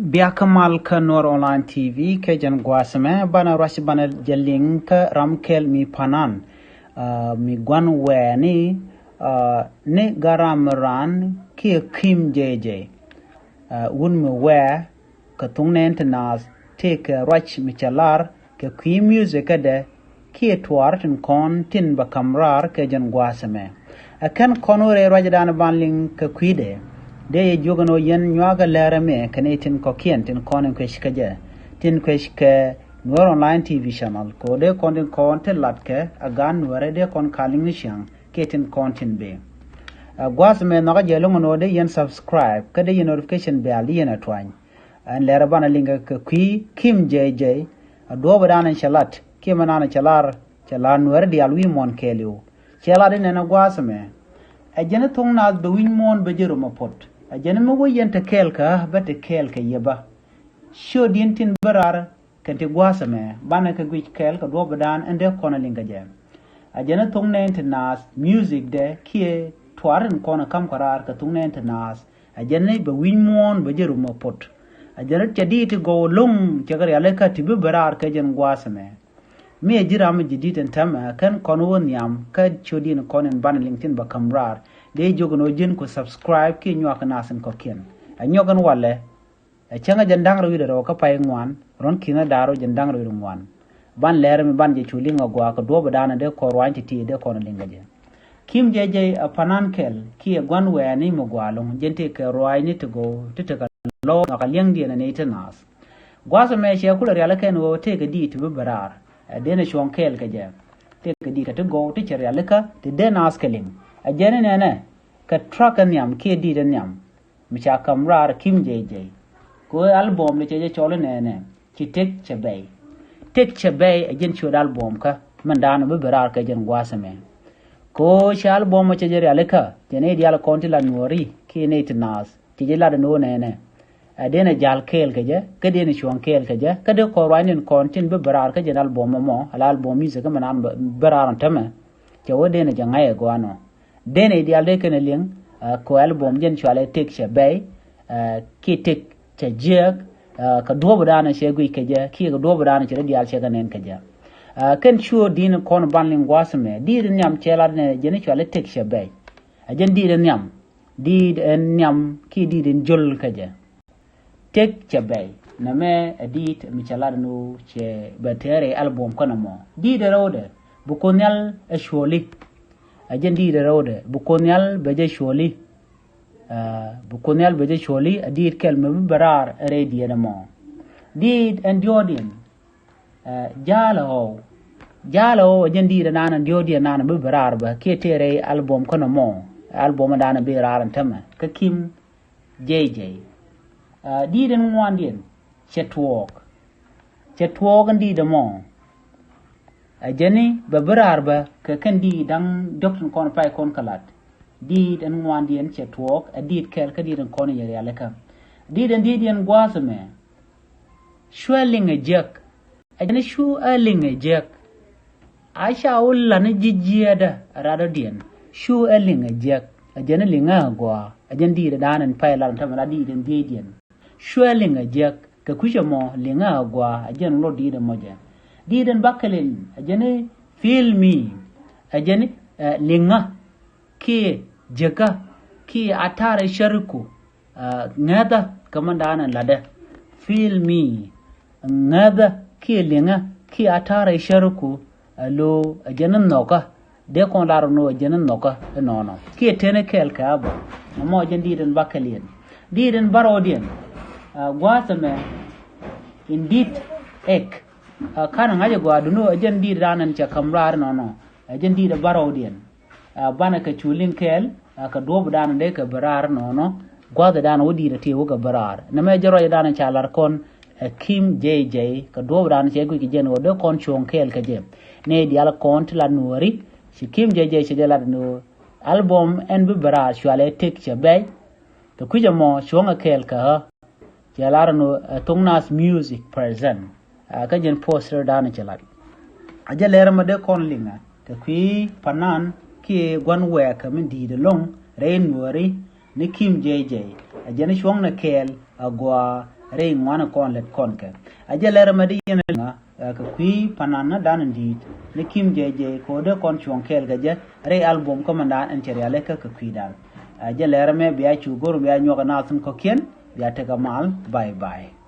Biakamal ka nuer online TV ke jan guasame bana rashi bana jaling ka ramkel mi panan mi gwan weni ne garam ran ki kim jeje un mi we ka tungnen tenas take rach mi chalar ke ki music de ki twar tin kon tin ba kamrar ke jan guasame akan konore rajadan banling ka kwide de jogano yen nyaga lerame kanetin kokien tin konen kweshkaje tin kweshke nuer online TV channel ko de kontin konte latke agan nuere de kon kaling nishang ketin kontin be gwas me naga jelongo no de yen subscribe kade yen notification bell yen atwan an lera bana linga ke kwi kim jj do badana chalat kimanana chalar nuere de alwi mon keliu chala de na gwas me ajena thong na be win mon be jero mapot ajana mo yenta kelka bate kelka yeba sho dintin barar kanti gwasa me bana ka gwich kelka do badan ende kona linga je ajana tungne nas music de kie twaran kona kam karar ka tungne nas ajana be winmon be jeru mo pot ajana chadi ti go lung chagar yale ka tibe barar ka jen gwasa me jira me jiditen tama kan kono nyam ka chodin konen ban linkin ba kamrar de jogono jin ko subscribe ki nyoka nasen ko ken anyogan wale changa jandang ro widero ka pay ngwan ron kina daro jandang ro ngwan ban lere mi ban je chulinga gwa ko do badana de ko rwanti ti de ko linga je kim jeje panan kel ki gwan weni mo gwalong jente ke rwani to go titaka lo ka liang di na ne tenas gwaso me she kula yala ken wo te ga di to barar de na shon kel ka je te ga di ka to go te cher yala ka te de nas keling ajene nene ka truck nyam ke di den nyam mi cha kamrar kim jeje ko album le jeje chole nene ki tek chebei ajen chod album ka mandano be berar ka jen gwasame ko cha album ma jeje aleka jene di al konti la nuori ki ne tnas ti je la no nene adena jal kel ka je ka de ne chon kel ka je ka de ko ranin kontin be berar ka jen album mo al album music ka manan berar tama ke wode ne jangaye gwano dene di alde ken ling ko album jen chwale tek chebei ki tek chejek ka do badana chegui keje ki do badana chere di al chega nen keje ken chuo din kon banling wasme di nyam chelar ne jen chwale tek chebei ajen di nyam ki di den jol keje tek chebei na me edit mi chelar no che betere album kono mo di de rode bu konel e sholi ajendi de rode bukonyal beje sholi adit kelme barar redi na mo did and jodin jalo ajendi de nana jodi nana be barar ba ketere album kono mo album dana be raran tama ka kim jj diden wandien chetwok ndi de mo ajeni babarar ba ka kandi dan dokton kon pay kon kalat di den wandien chetwok adit kel ka di den kon yere alaka di den gwasame swelling a jack ajeni shu aling a jack aisha ulla ne jijiada rada dien shu aling a jack ajeni linga gwa ajeni di danan pay lan tamara di den dien swelling a jack ka kujamo linga gwa ajeni lo di den moja diden bakalin ajene filmi ajene linga ki jaka ki atare sharku ngada kamandana lada filmi ngada ki linga ki atare sharku lo ajene noka de kon laro no ajene noka no ki tene kel ka ba mo ajene diden bakalin diden barodien gwasame indit ek kana ngaje gwa duno ajen di ranan cha kamrar no ajen di da barodien bana ka chulin kel ka dob dan de ka barar no gwa da dan wodi da te woga barar na me jaro dan cha lar kon kim jj ka dob dan che ku ki jen wodo kon chon kel ka je ne di ala kon la nuori si kim jj che de la no album en bi barar chwale tek che be to ku jamo chonga kel ka cha lar no tungnas music present ka jen poster dana chalat aja lera ma de kon linga te kwi panan ki gwan we ka min di de long rain wori ni kim jj ajani shwang na kel agwa re ngwana kon let kon ke ajelere madi yena ka kui panana dan dit ne kim jeje ko de kon chon kel gaje re album ko mandan enteriale ka kui dal ajelere me biya chu gor biya nyoga na sun ko ken biya te mal bye bye